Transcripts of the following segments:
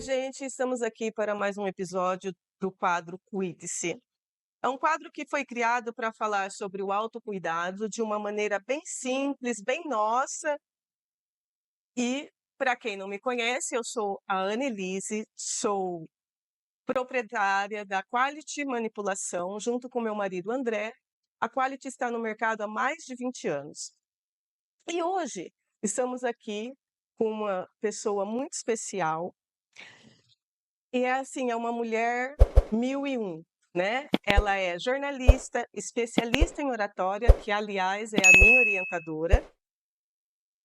Oi, gente, estamos aqui para mais um episódio do quadro Cuide-se. É um quadro que foi criado para falar sobre o autocuidado de uma maneira bem simples, bem nossa. E, para quem não me conhece, eu sou a Annelise, sou proprietária da Quality Manipulação, junto com meu marido André. A Quality está no mercado há mais de 20 anos. E hoje estamos aqui com uma pessoa muito especial. E é assim, é uma mulher 1001, né? Ela é jornalista, especialista em oratória, que aliás é a minha orientadora.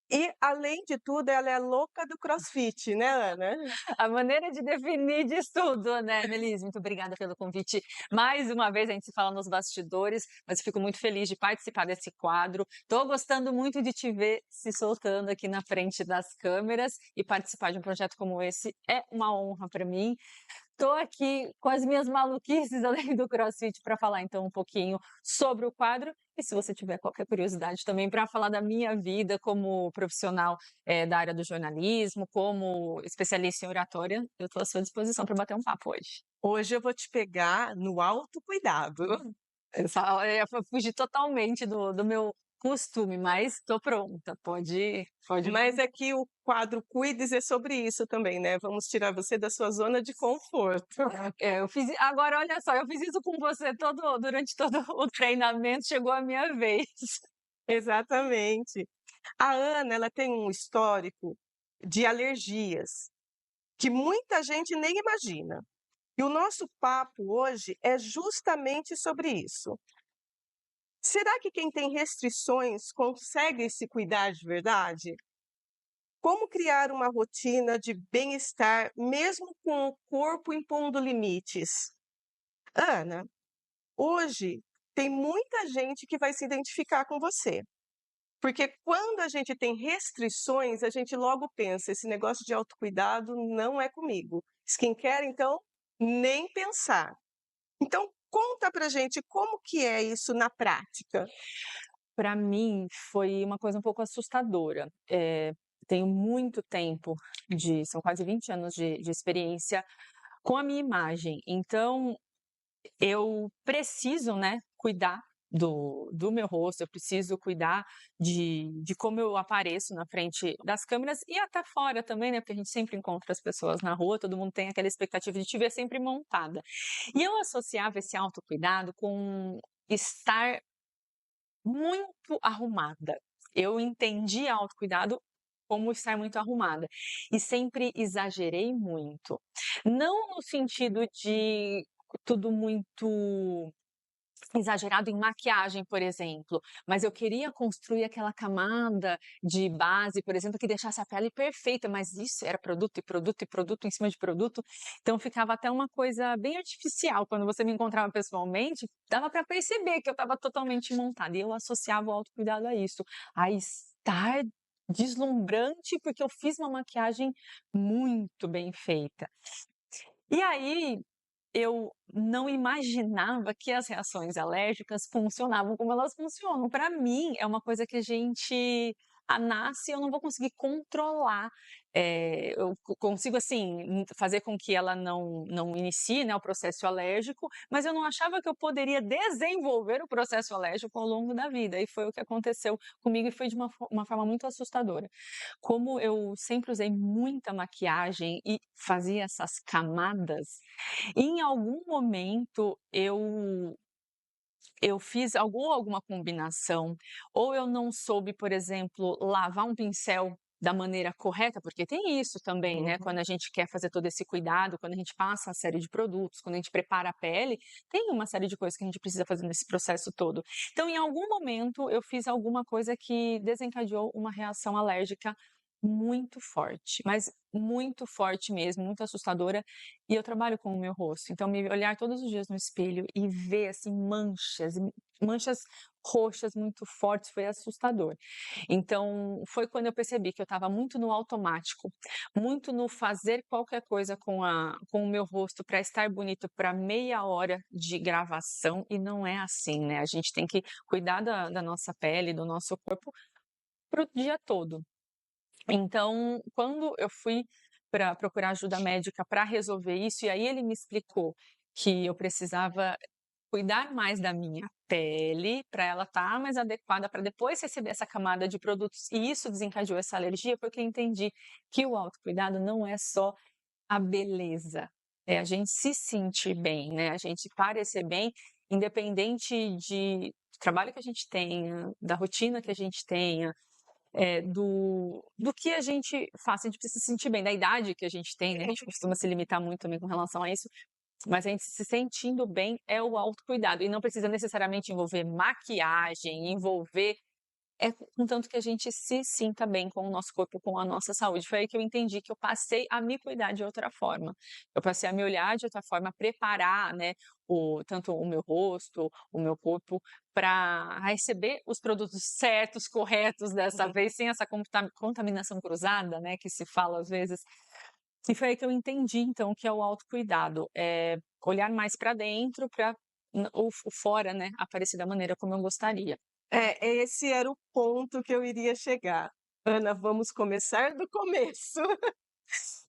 E, além de tudo, ela é louca do CrossFit, né, Ana? A maneira de definir diz tudo, né, Annelise? Muito obrigada pelo convite. Mais uma vez, a gente se fala nos bastidores, mas eu fico muito feliz de participar desse quadro. Estou gostando muito de te ver se soltando aqui na frente das câmeras e participar de um projeto como esse é uma honra para mim. Estou aqui com as minhas maluquices além do CrossFit para falar então um pouquinho sobre o quadro e se você tiver qualquer curiosidade também para falar da minha vida como profissional da área do jornalismo, como especialista em oratória, eu estou à sua disposição para bater um papo hoje. Hoje eu vou te pegar no autocuidado. Eu fugir totalmente do meu costume, mas estou pronta, pode. Mas aqui o quadro Cuides é sobre isso também, né? Vamos tirar você da sua zona de conforto. Eu fiz, agora olha só, eu fiz isso com você durante todo o treinamento, chegou a minha vez. Exatamente. A Ana, ela tem um histórico de alergias que muita gente nem imagina. E o nosso papo hoje é justamente sobre isso. Será que quem tem restrições consegue se cuidar de verdade? Como criar uma rotina de bem-estar mesmo com o corpo impondo limites? Ana, hoje tem muita gente que vai se identificar com você. Porque quando a gente tem restrições, a gente logo pensa, esse negócio de autocuidado não é comigo. Skincare, então, nem pensar. Então, conta pra gente como que é isso na prática. Para mim foi uma coisa um pouco assustadora. Tenho muito tempo são quase 20 anos de experiência com a minha imagem, então eu preciso, né, cuidar do meu rosto, eu preciso cuidar de como eu apareço na frente das câmeras e até fora também, né, porque a gente sempre encontra as pessoas na rua, todo mundo tem aquela expectativa de te ver sempre montada. E eu associava esse autocuidado com estar muito arrumada. Eu entendi autocuidado como estar muito arrumada e sempre exagerei muito. Não no sentido de tudo muito exagerado em maquiagem, por exemplo, mas eu queria construir aquela camada de base, por exemplo, que deixasse a pele perfeita, mas isso era produto e produto e produto em cima de produto, então ficava até uma coisa bem artificial. Quando você me encontrava pessoalmente, dava para perceber que eu estava totalmente montada, e eu associava o autocuidado a isso, a estar deslumbrante, porque eu fiz uma maquiagem muito bem feita. E aí, eu não imaginava que as reações alérgicas funcionavam como elas funcionam. Para mim, é uma coisa que a gente nasce e eu não vou conseguir controlar. Eu consigo, assim, fazer com que ela não inicie, né, o processo alérgico, mas eu não achava que eu poderia desenvolver o processo alérgico ao longo da vida. E foi o que aconteceu comigo e foi de uma forma muito assustadora. Como eu sempre usei muita maquiagem e fazia essas camadas, em algum momento eu fiz alguma combinação, ou eu não soube, por exemplo, lavar um pincel da maneira correta, porque tem isso também, né, Uhum. quando a gente quer fazer todo esse cuidado, quando a gente passa uma série de produtos, quando a gente prepara a pele, tem uma série de coisas que a gente precisa fazer nesse processo todo. Então, em algum momento, eu fiz alguma coisa que desencadeou uma reação alérgica muito forte, mas muito forte mesmo, muito assustadora. E eu trabalho com o meu rosto, então me olhar todos os dias no espelho e ver, assim, manchas roxas muito fortes foi assustador. Então, foi quando eu percebi que eu estava muito no automático, muito no fazer qualquer coisa com o meu rosto para estar bonito para meia hora de gravação, e não é assim, né, a gente tem que cuidar da nossa pele, do nosso corpo para o dia todo. Então, quando eu fui para procurar ajuda médica para resolver isso, e aí ele me explicou que eu precisava cuidar mais da minha pele, para ela estar mais adequada para depois receber essa camada de produtos, e isso desencadeou essa alergia, porque eu entendi que o autocuidado não é só a beleza, é a gente se sentir bem, né, a gente parecer bem, independente do trabalho que a gente tenha, da rotina que a gente tenha, do que a gente faça, a gente precisa se sentir bem, da idade que a gente tem, né, a gente costuma se limitar muito também com relação a isso, mas a gente se sentindo bem é o autocuidado, e não precisa necessariamente envolver maquiagem, envolver contanto que a gente se sinta bem com o nosso corpo, com a nossa saúde. Foi aí que eu entendi que eu passei a me cuidar de outra forma. Eu passei a me olhar de outra forma, a preparar, né, tanto o meu rosto, o meu corpo, para receber os produtos certos, corretos dessa vez, sem essa contaminação cruzada, né, que se fala às vezes. E foi aí que eu entendi, então, que é o autocuidado, olhar mais para dentro, para o fora, né, aparecer da maneira como eu gostaria. Esse era o ponto que eu iria chegar. Ana, vamos começar do começo,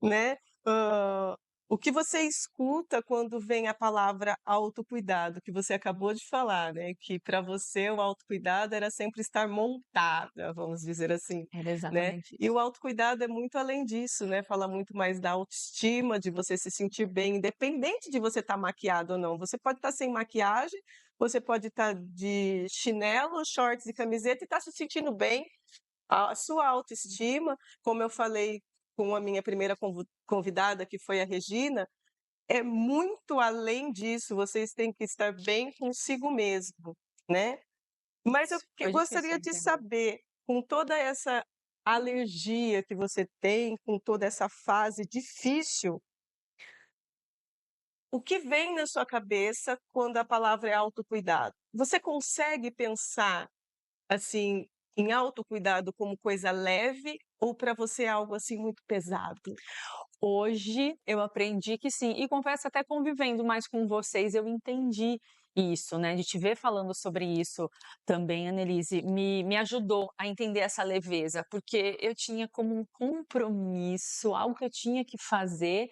né. Hã, o que você escuta quando vem a palavra autocuidado, que você acabou de falar, né, que para você o autocuidado era sempre estar montada, vamos dizer assim, Era né. exatamente E isso. o autocuidado é muito além disso, né, fala muito mais da autoestima, de você se sentir bem, independente de você estar maquiado ou não. Você pode estar sem maquiagem, você pode estar de chinelo, shorts e camiseta e estar se sentindo bem. A sua autoestima, como eu falei com a minha primeira convidada, que foi a Regina, é muito além disso, vocês têm que estar bem consigo mesmo, né. Mas eu Foi difícil gostaria de entender. saber, com toda essa alergia que você tem, com toda essa fase difícil, o que vem na sua cabeça quando a palavra é autocuidado? Você consegue pensar, assim, em autocuidado como coisa leve ou para você é algo, assim, muito pesado? Hoje eu aprendi que sim, e confesso até convivendo mais com vocês, eu entendi isso, né, de te ver falando sobre isso também, Annelise, me ajudou a entender essa leveza, porque eu tinha como um compromisso, algo que eu tinha que fazer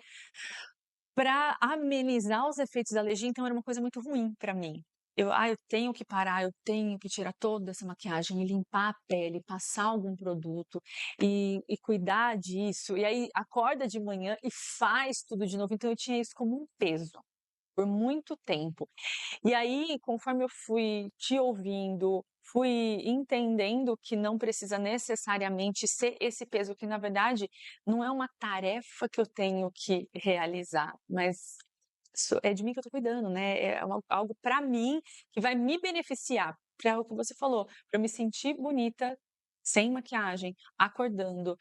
para amenizar os efeitos da alergia, então era uma coisa muito ruim para mim. Eu tenho que parar, eu tenho que tirar toda essa maquiagem e limpar a pele, passar algum produto e cuidar disso, e aí acorda de manhã e faz tudo de novo, então eu tinha isso como um peso, por muito tempo. E aí, conforme eu fui te ouvindo, fui entendendo que não precisa necessariamente ser esse peso, que na verdade não é uma tarefa que eu tenho que realizar, mas é de mim que eu tô cuidando, né, é algo para mim que vai me beneficiar, para o que você falou, para eu me sentir bonita, sem maquiagem, acordando,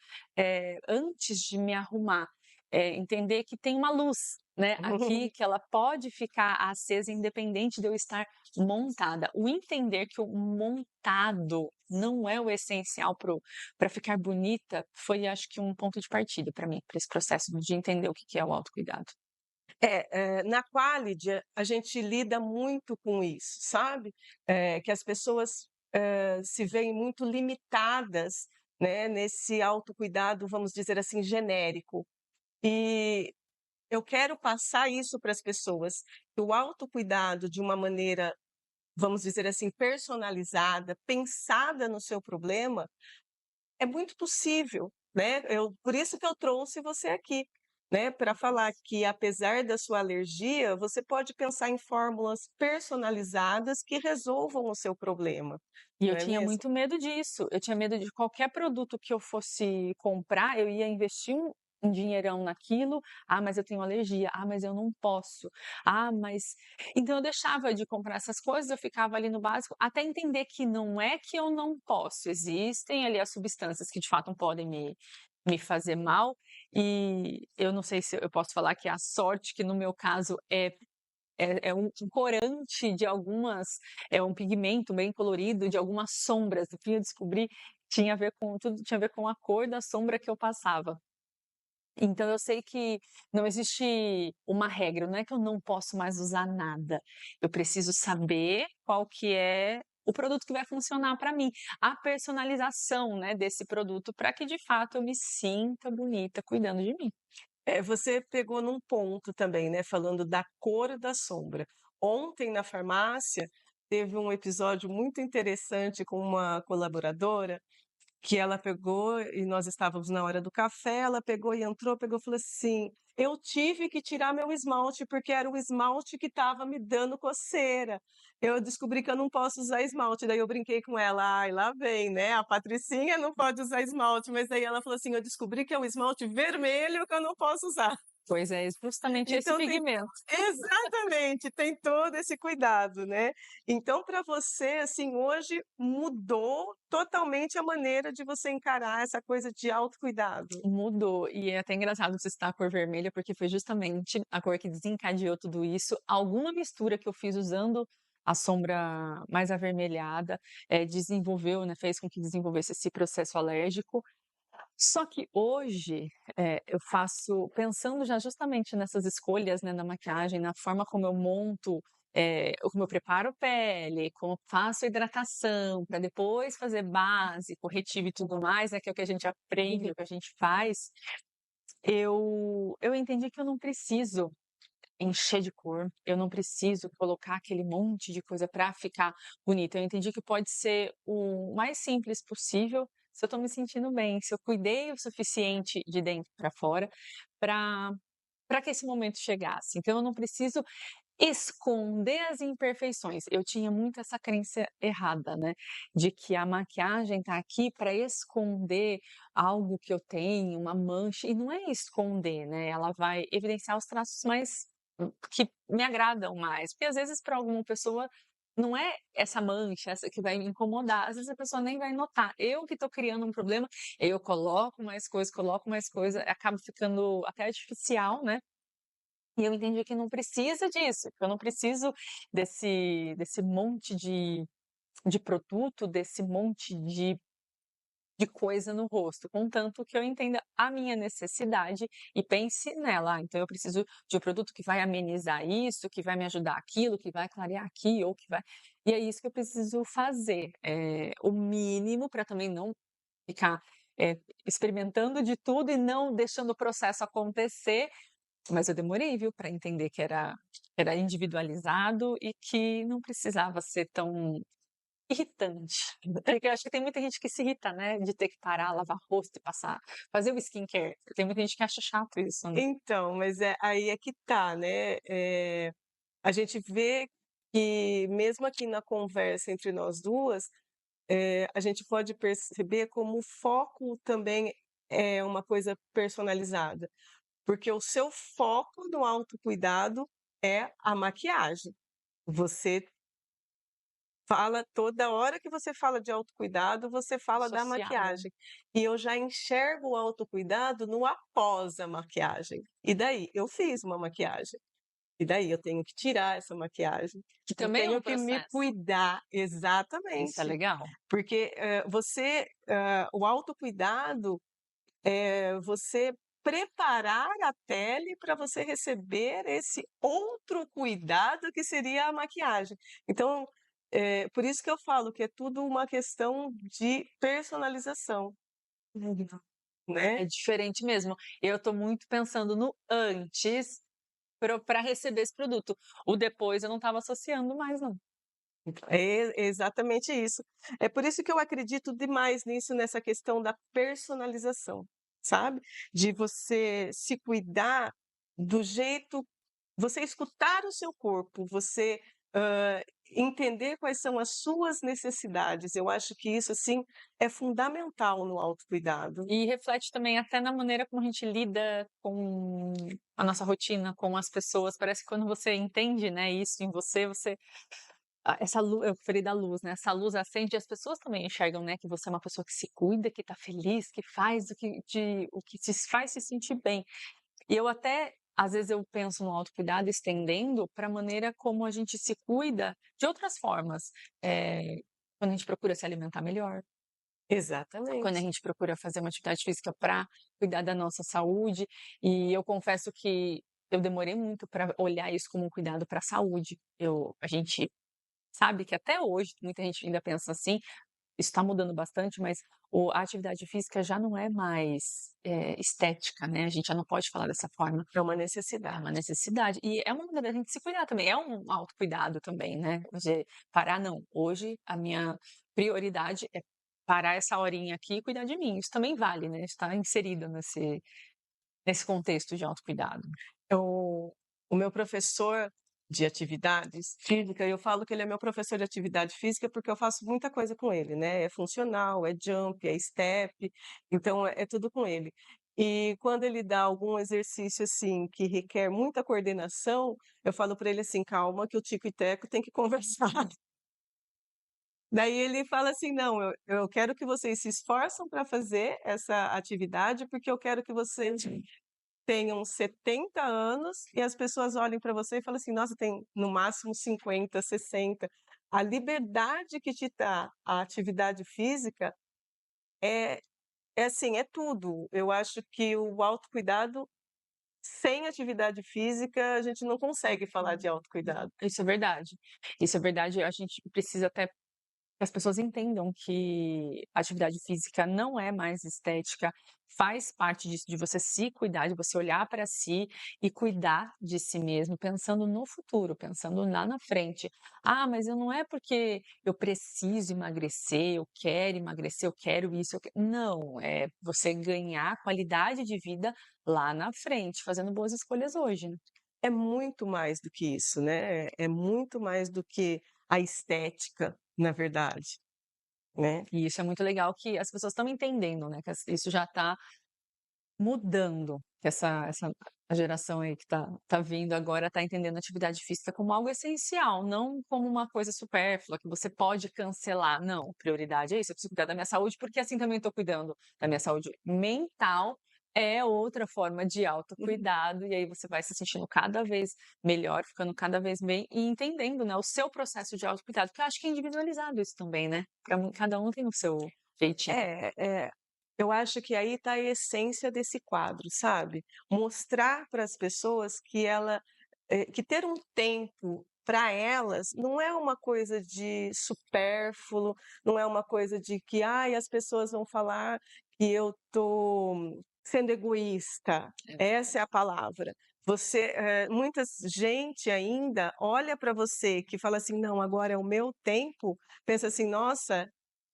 antes de me arrumar, entender que tem uma luz, né, aqui, que ela pode ficar acesa independente de eu estar montada. O entender que o montado não é o essencial para ficar bonita, foi acho que um ponto de partida para mim, para esse processo de entender o que que é o autocuidado. Na Qualid, a gente lida muito com isso, sabe. Que as pessoas, se veem muito limitadas, né, nesse autocuidado, vamos dizer assim, genérico. E eu quero passar isso para as pessoas, que o autocuidado de uma maneira, vamos dizer assim, personalizada, pensada no seu problema, é muito possível, né. Por isso que eu trouxe você aqui, né, para falar que apesar da sua alergia, você pode pensar em fórmulas personalizadas que resolvam o seu problema, E eu não é tinha mesmo? muito medo disso, eu tinha medo de qualquer produto que eu fosse comprar, eu ia investir um dinheirão naquilo, "Ah, mas eu tenho alergia. Ah, mas eu não posso. Ah, mas" então eu deixava de comprar essas coisas, eu ficava ali no básico, até entender que não é que eu não posso, existem ali as substâncias que de fato podem me fazer mal, e eu não sei se eu posso falar que é a sorte, que no meu caso é um corante de algumas, é um pigmento bem colorido de algumas sombras, no fim eu descobri tinha a ver com tudo tinha a ver com a cor da sombra que eu passava. Então eu sei que não existe uma regra, não é que eu não posso mais usar nada, eu preciso saber qual que é o produto que vai funcionar para mim, a personalização, né, desse produto para que de fato eu me sinta bonita cuidando de mim. Você pegou num ponto também, né, falando da cor da sombra. Ontem na farmácia, teve um episódio muito interessante com uma colaboradora, que ela pegou e nós estávamos na hora do café, ela pegou e entrou, pegou e falou assim: "Eu tive que tirar meu esmalte, porque era o esmalte que estava me dando coceira. Eu descobri que eu não posso usar esmalte". Daí eu brinquei com ela: "Ai, lá vem, né, a Patricinha não pode usar esmalte", mas daí ela falou assim: "Eu descobri que é o esmalte vermelho que eu não posso usar". Pois é, justamente esse Então tem pigmento. exatamente, tem todo esse cuidado, né. Então para você, assim, hoje mudou totalmente a maneira de você encarar essa coisa de autocuidado. Mudou, e é até engraçado você citar a cor vermelha, porque foi justamente a cor que desencadeou tudo isso. Alguma mistura que eu fiz usando a sombra mais avermelhada, desenvolveu, né, fez com que desenvolvesse esse processo alérgico. Só que hoje, eu faço pensando já justamente nessas escolhas, né, na maquiagem, na forma como eu monto, como eu preparo a pele, como faço hidratação, para depois fazer base, corretivo e tudo mais, né, que é o que a gente aprende, é o que a gente faz. Eu entendi que eu não preciso encher de cor, eu não preciso colocar aquele monte de coisa para ficar bonita. Eu entendi que pode ser o mais simples possível, se eu estou me sentindo bem, se eu cuidei o suficiente de dentro para fora, para que esse momento chegasse. Então eu não preciso esconder as imperfeições. Eu tinha muito essa crença errada, né, de que a maquiagem tá aqui para esconder algo que eu tenho, uma mancha, e não é esconder, né, ela vai evidenciar os traços mais que me agradam mais, porque às vezes para alguma pessoa não é essa mancha, essa que vai me incomodar, às vezes a pessoa nem vai notar. Eu que estou criando um problema, eu coloco mais coisa, acaba ficando até artificial, né. E eu entendi que não precisa disso, que eu não preciso desse monte de produto, desse monte de coisa no rosto, contanto que eu entenda a minha necessidade e pense nela. "Ah, então eu preciso de um produto que vai amenizar isso, que vai me ajudar aquilo, que vai clarear aqui ou que vai", e é isso que eu preciso fazer, o mínimo para também não ficar, experimentando de tudo e não deixando o processo acontecer, mas eu demorei, viu, para entender que era individualizado e que não precisava ser tão irritante. Porque eu acho que tem muita gente que se irrita, né, de ter que parar, lavar rosto e passar fazer o skincare. Tem muita gente que acha chato isso, né. Então, mas aí é que tá, né, a gente vê que mesmo aqui na conversa entre nós duas, a gente pode perceber como o foco também é uma coisa personalizada, porque o seu foco no autocuidado é a maquiagem. Você fala toda hora que você fala de autocuidado, você fala da Associada. maquiagem. E eu já enxergo o autocuidado no após a maquiagem. E daí? Eu fiz uma maquiagem. E daí eu tenho que tirar essa maquiagem, Que eu também é um tenho que me processo. cuidar Isso é exatamente, legal. porque, o autocuidado é você preparar a pele para você receber esse outro cuidado que seria a maquiagem. Então, por isso que eu falo que é tudo uma questão de personalização, Legal. É né. diferente mesmo. Eu estou muito pensando no antes para receber esse produto. O depois eu não estava associando mais não. É exatamente isso. É por isso que eu acredito demais nisso, nessa questão da personalização, sabe. De você se cuidar do jeito você escutar o seu corpo, você, entender quais são as suas necessidades. Eu acho que isso, assim, é fundamental no autocuidado. E reflete também até na maneira como a gente lida com a nossa rotina, com as pessoas. Parece que quando você entende, né, isso em você, essa luz, eu falei da luz, né, essa luz acende e as pessoas também enxergam, né, que você é uma pessoa que se cuida, que tá feliz, que faz o que te faz se sentir bem. E eu até, às vezes eu penso no autocuidado estendendo para a maneira como a gente se cuida de outras formas. Quando a gente procura se alimentar melhor, quando a Exatamente. gente procura fazer uma atividade física para cuidar da nossa saúde, e eu confesso que eu demorei muito para olhar isso como um cuidado para a saúde. A gente sabe, que até hoje muita gente ainda pensa assim, isso está mudando bastante, mas a atividade física já não é mais, estética, né, a gente já não pode falar dessa forma. É uma É uma necessidade. necessidade e é uma maneira da gente se cuidar também, é um autocuidado também, né, de parar: "Não, hoje a minha prioridade é parar essa horinha aqui e cuidar de mim", isso também vale, né, está inserido nesse contexto de autocuidado. O meu professor de atividades física, eu falo que ele é meu professor de atividade física, porque eu faço muita coisa com ele, né, é funcional, é jump, é step, então é tudo com ele. E quando ele dá algum exercício, assim, que requer muita coordenação, eu falo para ele assim: "Calma que o tico e teco tem que conversar". Daí ele fala assim: "Não, eu quero que vocês se esforçam para fazer essa atividade, porque eu quero que vocês tenham 70 anos e as pessoas olhem para você e falem assim: "Nossa, tem no máximo 50, 60". A liberdade que te dá a atividade física é é assim, é tudo. Eu acho que o autocuidado, sem atividade física, a gente não consegue falar de autocuidado. Isso é verdade. Isso é verdade, a gente precisa até que as pessoas entendam que a atividade física não é mais estética, faz parte disso, de você se cuidar, de você olhar para si e cuidar de si mesmo, pensando no futuro, pensando lá na frente. Ah, mas eu não é porque eu preciso emagrecer, eu quero isso, não, é você ganhar qualidade de vida lá na frente, fazendo boas escolhas hoje, né. É muito mais do que isso, né, é muito mais do que a estética, na verdade, né. E isso é muito legal que as pessoas estão entendendo, né, que isso já está mudando, que essa a geração aí que tá vindo agora tá entendendo a atividade física como algo essencial, não como uma coisa supérflua que você pode cancelar, não, prioridade é isso, eu preciso cuidar da minha saúde, porque assim também estou cuidando da minha saúde mental, é outra forma de Uhum. autocuidado, e aí você vai se sentindo cada vez melhor, ficando cada vez bem e entendendo, né, o seu processo de autocuidado, que eu acho que é individualizado isso também, né, cada um tem o seu jeitinho. É, eu acho que aí está a essência desse quadro, sabe. Mostrar para as pessoas que que ter um tempo para elas não é uma coisa de supérfluo, não é uma coisa de que: "Ai, as pessoas vão falar que eu tô sendo egoísta", essa é a palavra. Muitas gente ainda olha para você que fala assim: "Não, agora é o meu tempo", pensa assim: "Nossa,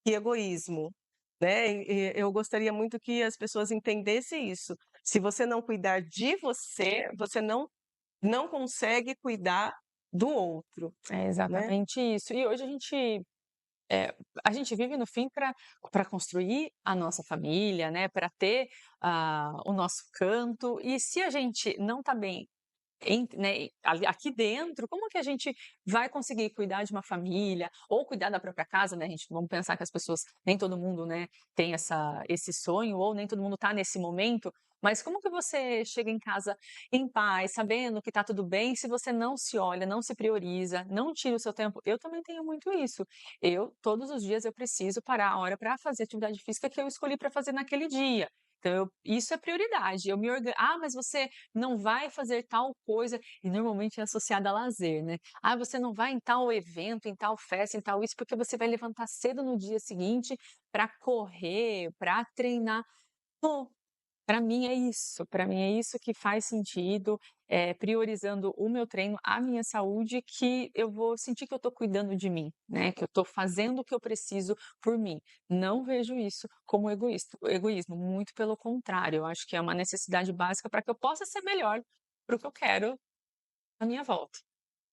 que egoísmo", né, eu gostaria muito que as pessoas entendessem isso. Se você não cuidar de você, você não consegue cuidar do outro, É né. exatamente isso. E hoje eh, a gente vive no fim para construir a nossa família, né, para ter, o nosso canto, e se a gente não está bem né, ali aqui dentro, como que a gente vai conseguir cuidar de uma família, ou cuidar da própria casa, né, a gente vamos pensar que as pessoas nem todo mundo, né, tem esse sonho, ou nem todo mundo está nesse momento, mas como que você chega em casa em paz, sabendo que está tudo bem, se você não se olha, não se prioriza, não tira o seu tempo? Eu também tenho muito isso. Todos os dias eu preciso parar a hora para fazer atividade física que eu escolhi para fazer naquele dia. Então isso é prioridade, eu me orga "Ah, mas você não vai fazer tal coisa", e normalmente é associada a lazer, né. "Ah, você não vai em tal evento, em tal festa, em tal isso, porque você vai levantar cedo no dia seguinte para correr, para treinar". Pô, para mim é isso que faz sentido, priorizando o meu treino, a minha saúde, que eu vou sentir que eu estou cuidando de mim, né, que eu estou fazendo o que eu preciso por mim. Não vejo isso como egoísmo, muito pelo contrário, eu acho que é uma necessidade básica para que eu possa ser melhor para o que eu quero à minha volta.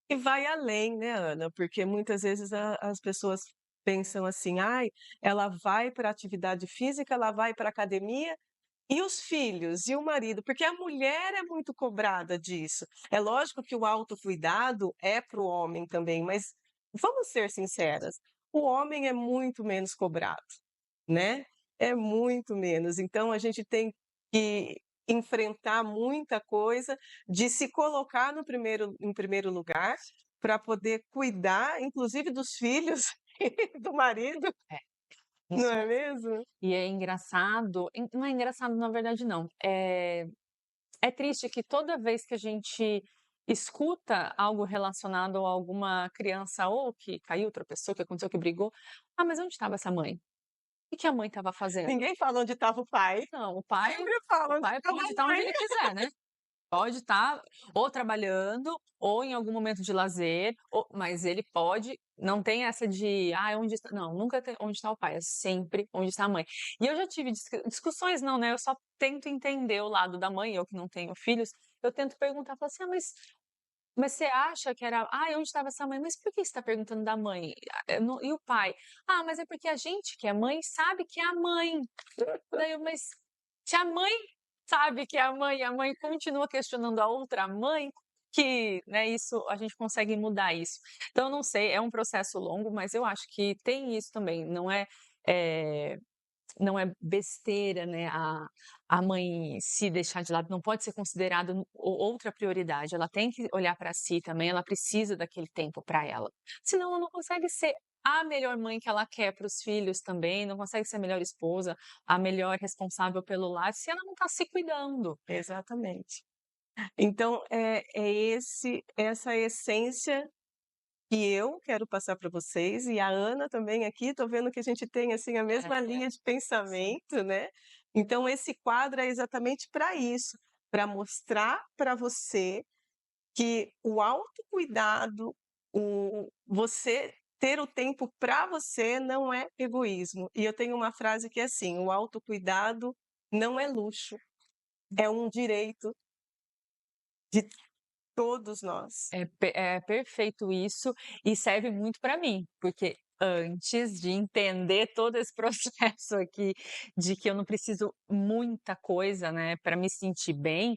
E vai além, né, Ana, porque muitas vezes as pessoas pensam assim: "Ai, ela vai para atividade física, ela vai para academia, e os filhos? E o marido?" Porque a mulher é muito cobrada disso. É lógico que o autocuidado é para o homem também, mas vamos ser sinceras, o homem é muito menos cobrado, né, é muito menos. Então a gente tem que enfrentar muita coisa, de se colocar no primeiro em primeiro lugar, para poder cuidar, inclusive dos filhos e do marido, É, não isso é mesmo. mesmo? E é engraçado não é engraçado na verdade não, é triste que toda vez que a gente escuta algo relacionado a alguma criança ou que caiu, tropeçou, que aconteceu, que brigou: "Ah, mas onde estava essa mãe? O que a mãe estava fazendo?". Ninguém fala onde estava o pai. Não, Sempre o fala onde pai estava pode a estar onde mãe. ele quiser, né. Pode estar ou trabalhando, ou em algum momento de lazer, mas ele pode não tem essa de: "Ah, onde está", não, nunca tem onde está o pai, é sempre onde está a mãe. E eu já tive discussões não, né, eu só tento entender o lado da mãe, eu que não tenho filhos, eu tento perguntar, falo assim: "Ah, mas você acha que era onde estava essa mãe? Mas por que você está perguntando da mãe? Não e o pai? Ah, mas é porque a gente que é mãe sabe que é a mãe". Daí eu: "Mas se a mãe sabe que é a mãe e a mãe continua questionando a outra mãe, que, né, isso a gente consegue mudar isso". Então eu não sei, é um processo longo, mas eu acho que tem isso também, eh não é besteira, né, a mãe se deixar de lado, não pode ser considerado outra prioridade, ela tem que olhar para si também, ela precisa daquele tempo para ela. Senão ela não consegue ser a melhor mãe que ela quer para os filhos também, não consegue ser a melhor esposa, a melhor responsável pelo lar, se ela não está se cuidando. Exatamente. Então essa essência que eu quero passar para vocês e a Ana também aqui, tô vendo que a gente tem, assim, a mesma É, linha de sim. pensamento, né. Então esse quadro é exatamente para isso, para mostrar para você que o autocuidado, o você ter o tempo para você não é egoísmo. E eu tenho uma frase que é assim: "O autocuidado não é luxo, é um direito de todos nós". É perfeito isso, e serve muito para mim, porque antes de entender todo esse processo aqui, de que eu não preciso muita coisa, né, para me sentir bem,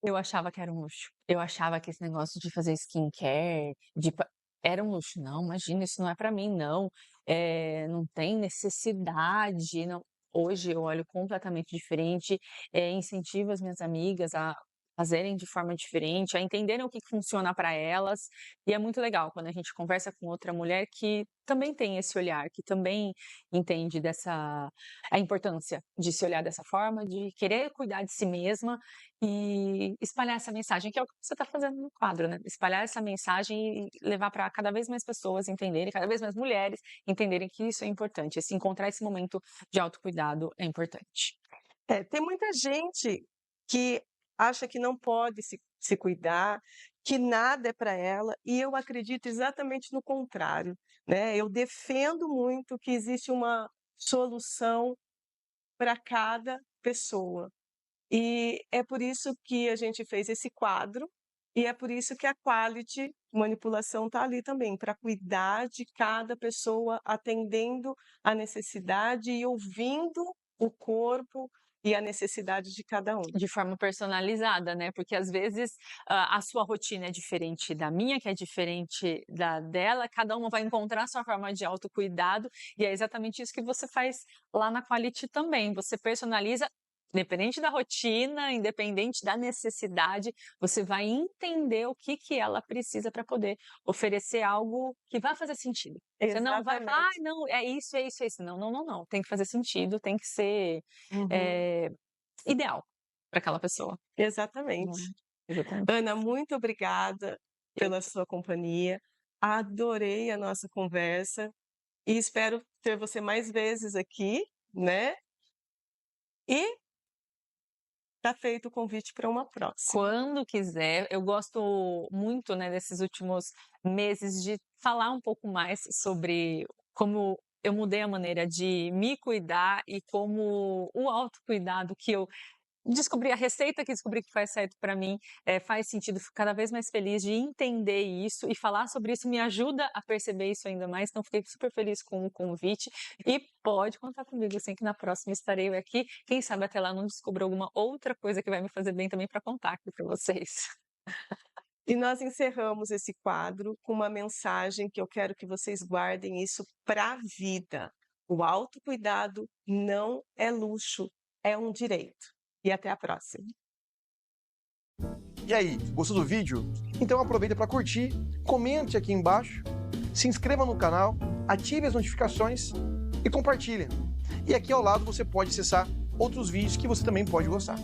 eu achava que era um luxo. Eu achava que esse negócio de fazer skincare, de pa era um luxo. Não, imagina, isso não é para mim não, não tem necessidade, não. Hoje eu olho completamente diferente, incentivo as minhas amigas a fazerem de forma diferente, a entenderem o que que funciona para elas, e é muito legal quando a gente conversa com outra mulher que também tem esse olhar, que também entende a importância de se olhar dessa forma, de querer cuidar de si mesma e espalhar essa mensagem, que é o que você está fazendo no quadro, né, espalhar essa mensagem e levar para cada vez mais pessoas entenderem, cada vez mais mulheres entenderem que isso é importante, se encontrar esse momento de autocuidado é importante. É, tem muita gente que acha que não pode se cuidar, que nada é para ela, e eu acredito exatamente no contrário, né. Eu defendo muito que existe uma solução para cada pessoa. E é por isso que a gente fez esse quadro, e é por isso que a Quality Manipulação está ali também, para cuidar de cada pessoa, atendendo a necessidade e ouvindo o corpo e a necessidade de cada um. De forma personalizada, né, porque às vezes, a sua rotina é diferente da minha, que é diferente da dela, cada uma vai encontrar a sua forma de autocuidado, e é exatamente isso que você faz lá na Quality também, você personaliza, independente da rotina, independente da necessidade, você vai entender o que que ela precisa para poder oferecer algo que vai fazer sentido. Você não vai falar: "Ai Exatamente. não, é isso, é isso, é isso". Não, não, não, não, tem que fazer sentido, tem que ser, Uhum. eh ideal para aquela pessoa, Exatamente. né. Exatamente. Ana, muito obrigada Eu pela sua companhia. Adorei a nossa conversa e espero ter você mais vezes aqui, né. E tá feito o convite para uma próxima. quando quiser, eu gosto muito, né, desses últimos meses de falar um pouco mais sobre como eu mudei a maneira de me cuidar e como o autocuidado que eu descobri a receita que descobri que faz certo para mim, faz sentido, fico cada vez mais feliz de entender isso e falar sobre isso me ajuda a perceber isso ainda mais, então fiquei super feliz com o convite e pode contar comigo, assim, que na próxima estarei aqui, quem sabe até lá não descubro alguma outra coisa que vai me fazer bem também para contar aqui para vocês. E nós encerramos esse quadro com uma mensagem que eu quero que vocês guardem isso para a vida. O autocuidado não é luxo, é um direito. E até a próxima. E aí, gostou do vídeo? Então aproveita para curtir, comente aqui embaixo, se inscreva no canal, ative as notificações e compartilha. E aqui ao lado você pode acessar outros vídeos que você também pode gostar.